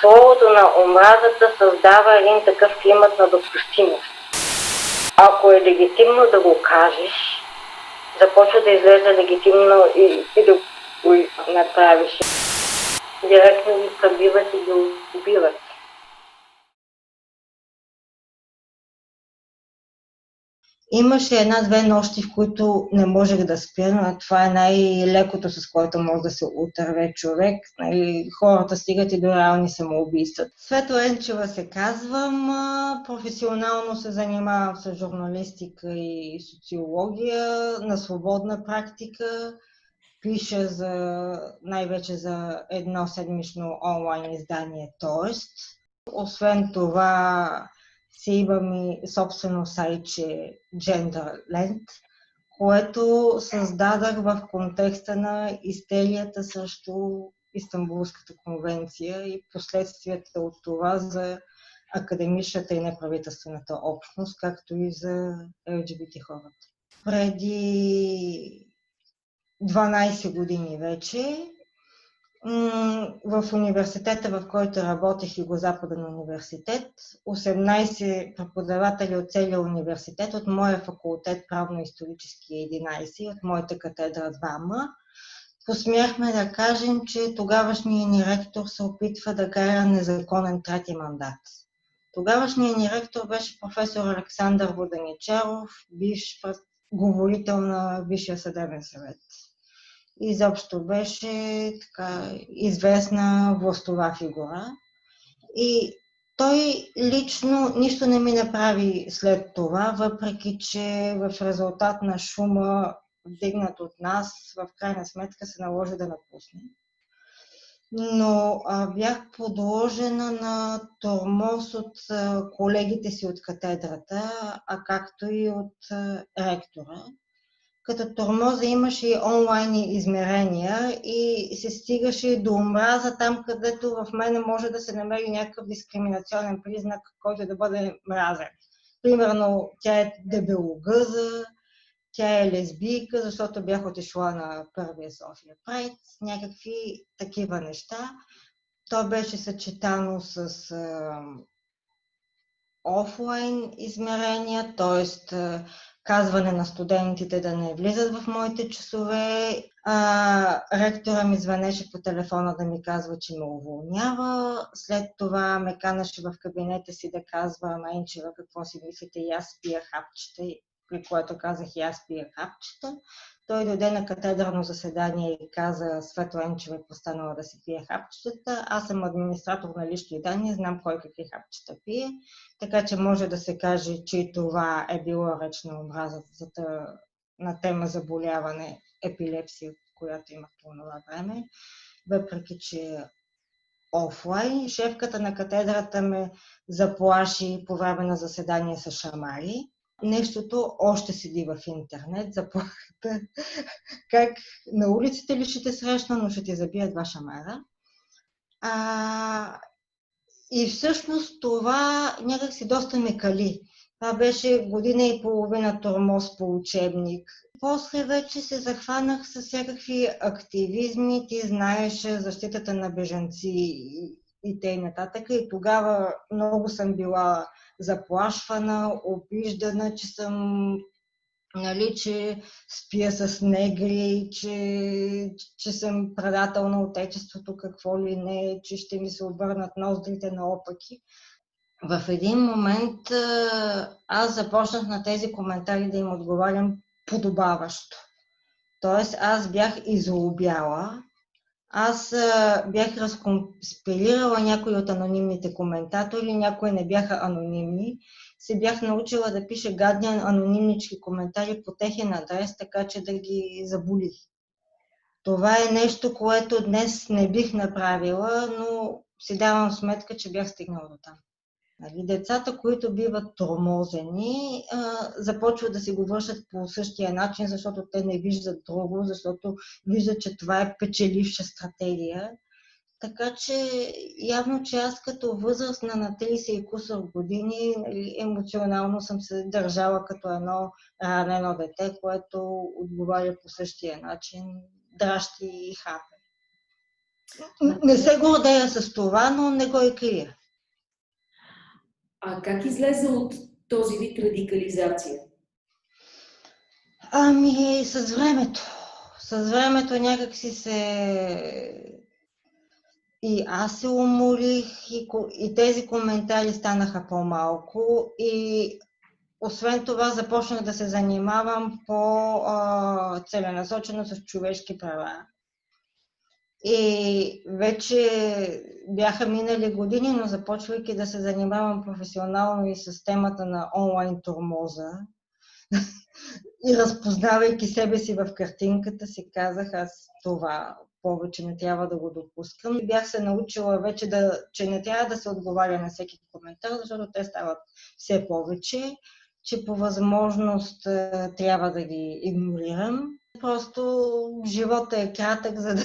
словото на омразата създава един такъв климат на допустимост. Ако е легитимно да го кажеш, започва да изглежда легитимно и да го направиш. Директно ги пребиват и ги убиват. Имаше една-две нощи, в които не можех да спя, но това е най-лекото, с което може да се отърве човек. Хората стигат и до реални самоубийства. Светла Енчева се казвам, професионално се занимавам с журналистика и социология, на свободна практика. Пиша най-вече за едно седмично онлайн издание Тоест. Освен това, си имам и собствено сайтче Genderland, което създадах в контекста на истерията срещу Истанбулската конвенция и последствията от това за академичната и неправителствената общност, както и за LGBT хората. Преди 12 години вече в университета, в който работех, Югозападен университет, 18 преподаватели от целия университет, от моя факултет правно-исторически 11, от моята катедра 2, посмяхме да кажем, че тогавашният ни ректор се опитва да кара незаконен трети мандат. Тогавашният ни ректор беше професор Александър Воденичаров, бивш говорител на Висшия съдебен съвет. Изобщо беше така известна властова фигура. И той лично нищо не ми направи след това, въпреки че в резултат на шума, вдигнат от нас, в крайна сметка се наложи да напусне. Но бях подложена на тормоз от колегите си от катедрата, а както и от ректора. Като тормоза имаше и онлайн измерения и се стигаше до омраза там, където в мене може да се намери някакъв дискриминационен признак, който да бъде мразен. Примерно, тя е дебелогъза, тя е лесбийка, защото бях отишла на първия София Прайд, някакви такива неща. То беше съчетано с офлайн измерения, т.е. казване на студентите да не влизат в моите часове. Ректора ми звънеше по телефона да ми казва, че ме уволнява. След това ме канаше в кабинета си да казва: Енчева, какво си мислите, и аз пия хапчета, при което казах: и аз пия хапчета. Той дойде на катедрално заседание и каза: Светла Енчева е постанала да си пие хапчетата. Аз съм администратор на лични данни, знам кой какви хапчета пие. Така че може да се каже, че това е било реч на омразата на тема заболяване епилепсия, която имах по това време. Въпреки че офлайн, шефката на катедрата ме заплаши по време на заседание с шамари. Нещото още седи в интернет, заплахата как на улиците ли ще те срещна, но ще ти забия 2 шамара. И всъщност това някак си доста ме кали. Това беше година и половина тормоз по учебник. После вече се захванах с всякакви активизми, ти знаеш, защитата на бежанци и т.н. И тогава много съм била заплашвана, обиждана, че съм, че спя с негри, че съм предател на отечеството, какво ли не, че ще ми се обърнат ноздрите наопаки. В един момент аз започнах на тези коментари да им отговарям подобаващо. Тоест аз бях изолобяла, аз бях разконспирирала някои от анонимните коментатори, някои не бяха анонимни. Се бях научила да пиша гадни анонимнички коментари по техен адрес, така че да ги заболих. Това е нещо, което днес не бих направила, но си давам сметка, че бях стигнала до там. Децата, които биват тормозени, започват да си го вършат по същия начин, защото те не виждат друго, защото виждат, че това е печеливша стратегия. Така че явно, че аз като възрастна на 30 и кусор години, емоционално съм се държала като едно ранено дете, което отговаря по същия начин, дращи и хапе. Не се гордея с това, но не го и крия. А как излезе от този вид радикализация? Ами, с времето. С времето някак си се... И аз се уморих, и тези коментари станаха по-малко. И освен това започнах да се занимавам по-целенасочено с човешки права. И вече бяха минали години, но започвайки да се занимавам професионално и с темата на онлайн тормоза, и разпознавайки себе си в картинката, си казах, аз това повече не трябва да го допускам. И бях се научила вече, че не трябва да се отговаря на всеки коментар, защото те стават все повече, че по възможност трябва да ги игнорирам. Просто живота е кратък, за да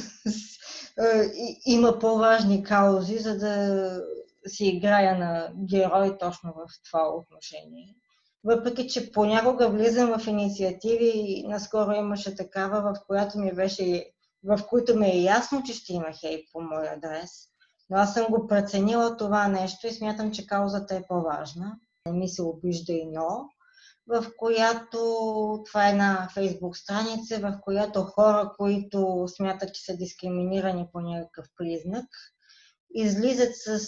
има по-важни каузи, за да си играя на герой точно в това отношение. Въпреки че понякога влизам в инициативи, наскоро имаше такава, в които ми е ясно, че ще има хейт по мой адрес. Но аз съм го преценила това нещо и смятам, че каузата е по-важна. Не ми се обижда и но, в която това е една фейсбук страница, в която хора, които смятат, че са дискриминирани по някакъв признак, излизат с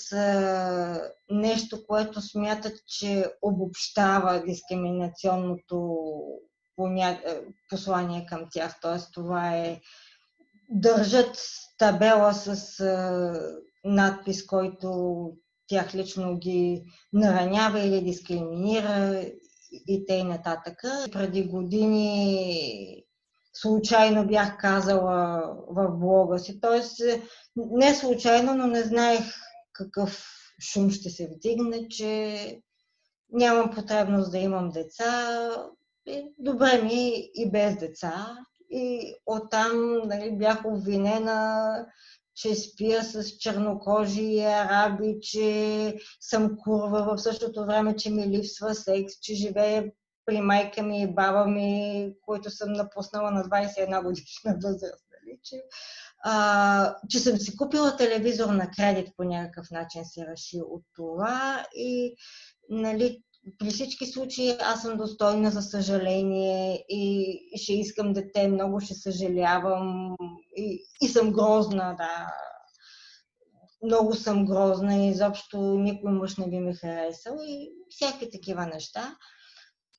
нещо, което смятат, че обобщава дискриминационното послание към тях. Т.е. това е държат табела с надпис, който тях лично ги наранява или дискриминира и т.н. Преди години случайно бях казала в блога си, т.е. не случайно, но не знаех какъв шум ще се вдигне, че нямам потребност да имам деца, добре ми и без деца. И оттам бях обвинена, че спя с чернокожи араби, че съм курва, в същото време, че ми липсва секс, че живея при майка ми и баба ми, които съм напуснала на 21 годишна възраст. Че съм си купила телевизор на кредит по някакъв начин се реши от това и при всички случаи аз съм достойна за съжаление и ще искам дете, много ще съжалявам и съм грозна, да. Много съм грозна и изобщо никой мъж не би ме харесал и всякакви такива неща.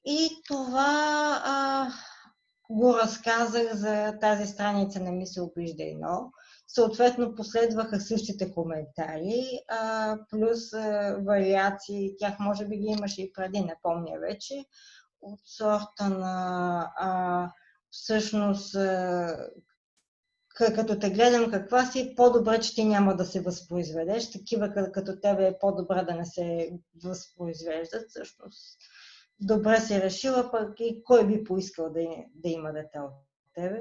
И това го разказах за тази страница на Ми се обижда и но. Съответно последваха същите коментари, плюс вариации, тях може би ги имаше и преди, не помня вече, от сорта на всъщност като те гледам каква си, по-добре, че ти няма да се възпроизведеш, такива като тебе е по-добре да не се възпроизвеждат, всъщност. Добре си решила, пък и кой би поискал да има дете от тебе.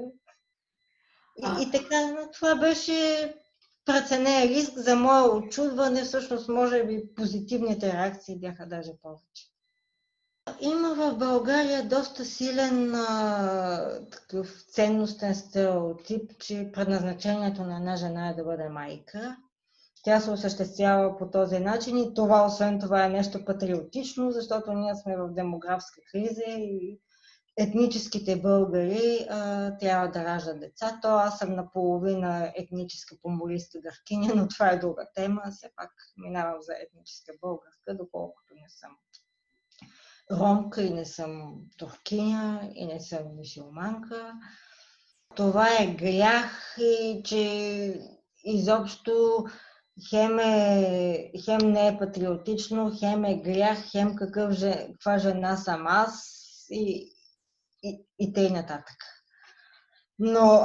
И така, но това беше преценен риск за мое очудване, всъщност може би позитивните реакции бяха даже повече. Има в България доста силен такъв ценностен стереотип, че предназначението на една жена е да бъде майка. Тя се осъществява по този начин и това, освен това, е нещо патриотично, защото ние сме в демографска криза и етническите българи трябва да раждат деца. То аз съм наполовина етническа поморийска гъркиня, но това е друга тема. Все пак минавам за етническа българска, доколкото не съм ромка и не съм туркиня и не съм мюсюлманка. Това е грях и че изобщо хем не е патриотично, хем е грях, хем каква жена съм аз и тъй нататък. Но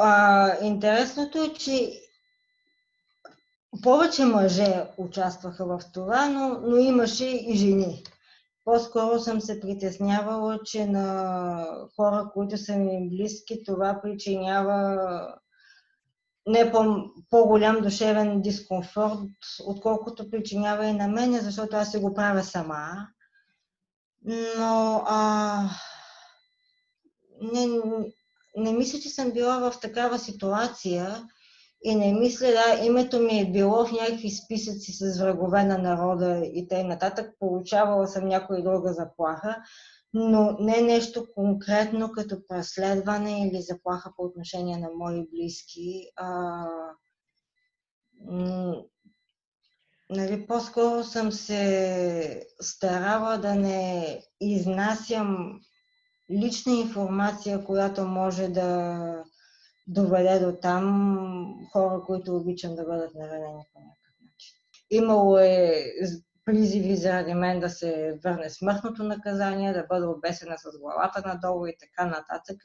интересното е, че повече мъже участваха в това, но имаше и жени. По-скоро съм се притеснявала, че на хора, които са ми близки, това причинява не по-голям душевен дискомфорт, отколкото причинява и на мене, защото аз си го правя сама. Но не мисля, че съм била в такава ситуация И не мисля, да, името ми е било в някакви списъци с врагове на народа и т.н. Получавала съм някоя друга заплаха, но не нещо конкретно като преследване или заплаха по отношение на мои близки. Нали, по-скоро съм се старала да не изнасям лична информация, която може да доведе до там хора, които обичам да бъдат наранени по някакъв начин. Имало е призиви заради мен да се върне смъртното наказание, да бъда обесена с главата надолу и така нататък.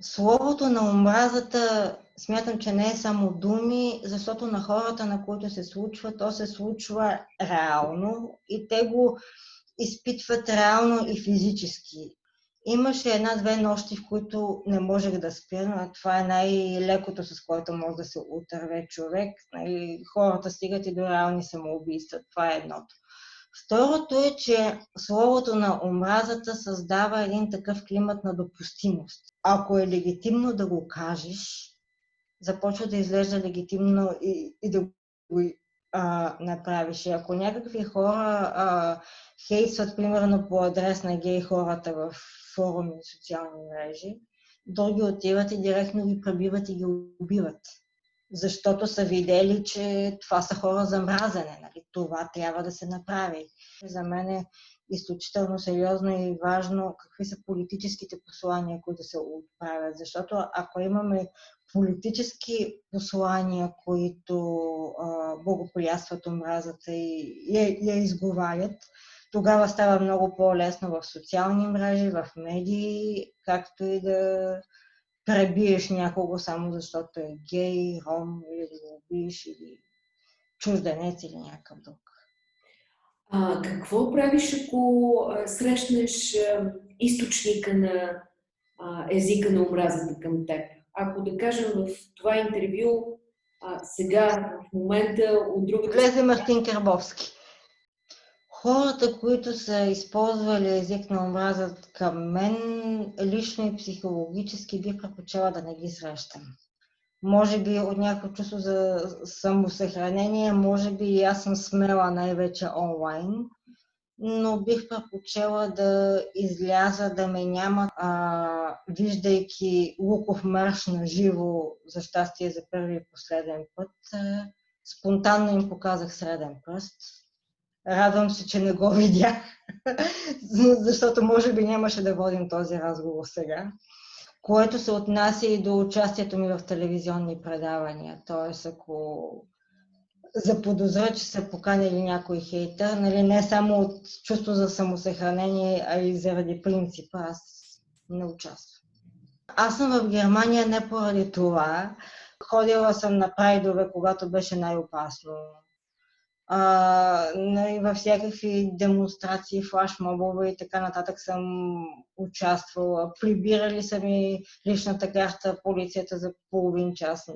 Словото на омразата смятам, че не е само думи, защото на хората, на които се случва, то се случва реално и те го изпитват реално и физически. Имаше една-две нощи, в които не можех да спя, но това е най-лекото, с което може да се отърве човек. Хората стигат и до реални самоубийства. Това е едното. Второто е, че словото на омразата създава един такъв климат на допустимост. Ако е легитимно да го кажеш, започва да изглежда легитимно и да го направиш. И ако някакви хора хейтстват, примерно по адрес на гей хората в форуми и социални мрежи, други отиват и директно ги пребиват и ги убиват. Защото са видели, че това са хора за мразене. Нали? Това трябва да се направи. За мен е изключително сериозно и важно какви са политическите послания, които се отправят. Защото ако имаме политически послания, които благоприятстват омразата и я изговарят, тогава става много по-лесно в социални мрежи, в медии, както и да пребиеш някого само защото е гей, ром, или да го убиеш, или чужденец, или някакъв друг. Какво правиш, ако срещнеш източника на езика на омразата към теб? Ако, да кажем, в това интервю сега, в момента, от другата... Влезе Мартин Карбовски. Хората, които са използвали език на омразата към мен, лично и психологически бих предпочела да не ги срещам. Може би от някакво чувство за самосъхранение, може би и аз съм смела най-вече онлайн, но бих предпочела да изляза, да ме няма, виждайки Луков марш на живо, за щастие за първи и последен път. Спонтанно им показах среден пръст. Радвам се, че не го видях, защото може би нямаше да водим този разговор сега. Което се отнася и до участието ми в телевизионни предавания. Тоест, ако заподозра, че са поканили някой хейтър, нали, не само от чувство за самосъхранение, а и заради принципа, аз не участвам. Аз съм в Германия не поради това. Ходила съм на прайдове, когато беше най-опасно. Във всякакви демонстрации, флашмобове и така нататък съм участвала. Прибирали са ми личната карта полицията за половин час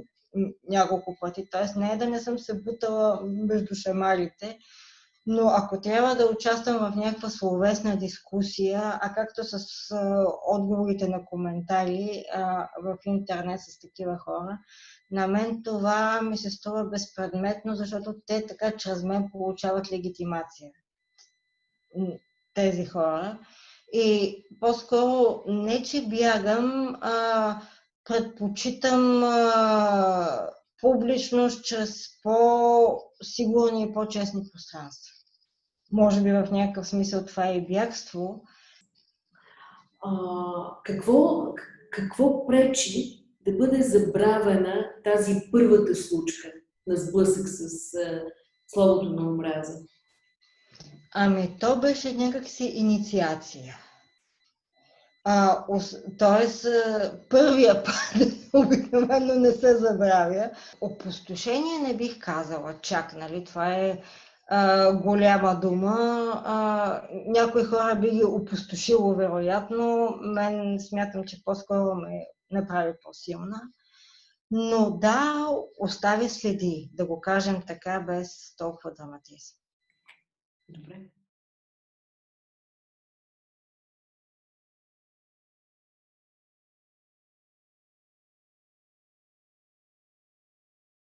няколко пъти. Тоест не е да не съм се бутала между шамарите, но ако трябва да участвам в някаква словесна дискусия, както с отговорите на коментари в интернет с такива хора, на мен това ми се струва безпредметно, защото те така чрез мен получават легитимация. Тези хора. И по-скоро не, че бягам, предпочитам публичност чрез по-сигурни и по-честни пространства. Може би в някакъв смисъл това е и бягство. Какво пречи да бъде забравена тази първата случка на сблъсък с словото на омраза? То беше някакси инициация. Тоест, първия път обикновено не се забравя. Опустошение не бих казала чак, нали? Това е голяма дума. Някои хора би ги опустошило, вероятно. Мен смятам, че по-скоро ме направи по-силна. Но да, оставя следи, да го кажем така, без толкова драматизъм. Добре.